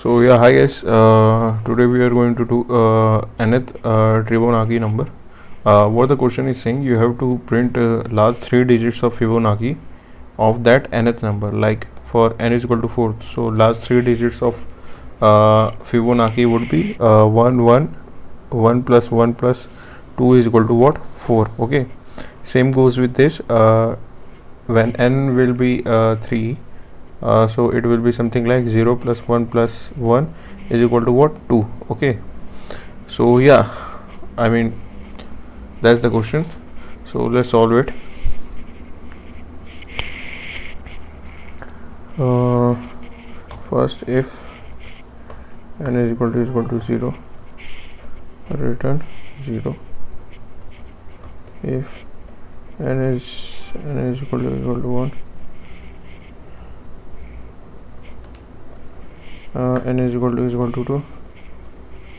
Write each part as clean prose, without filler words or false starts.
So yeah, hi guys. Today we are going to do nth Tribonacci number. What the question is saying, you have to print last 3 digits of Fibonacci of that nth number. Like for n is equal to 4, so last 3 digits of Fibonacci would be 1 1 1 plus 1 plus 2 is equal to what? 4. Okay. Same goes with this. When n will be 3. So it will be something like 0 plus 1 plus 1 is equal to what? 2. Okay, so yeah, I mean that's the question. So let's solve it. First, if n is equal to 0, return 0. If n is equal to 1, n is equal to 2,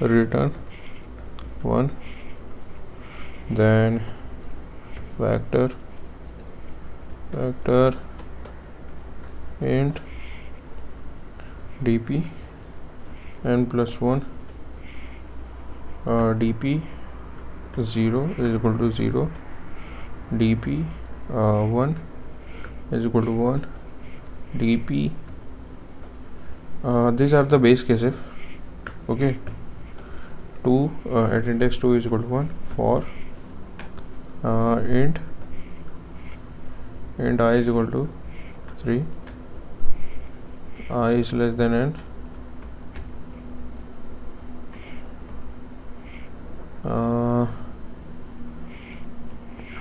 return 1. Then vector int dp n plus 1 dp 0 is equal to 0, dp 1 is equal to 1, dp these are the base cases. Okay, 2 at index 2 is equal to 1 for int I is equal to 3, I is less than n,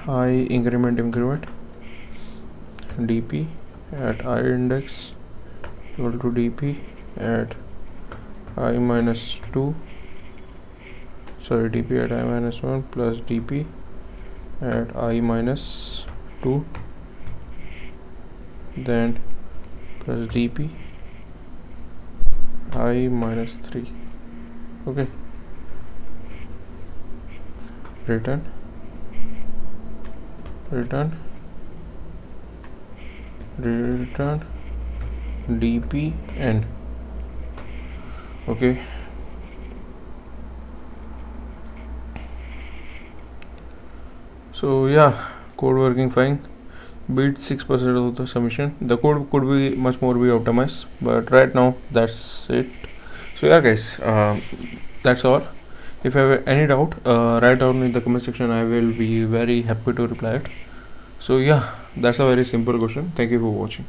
I increment dp at I index equal to dp at I minus 2, sorry, dp at I minus 1 plus dp at I minus 2, then plus dp I minus 3. Okay, return dp n. Okay, so yeah, code working fine, beat 6% of the submission. The code could be much more be optimized, but right now that's it. So yeah guys, that's all. If you have any doubt, write down in the comment section. I will be very happy to reply it. So yeah, that's a very simple question. Thank you for watching.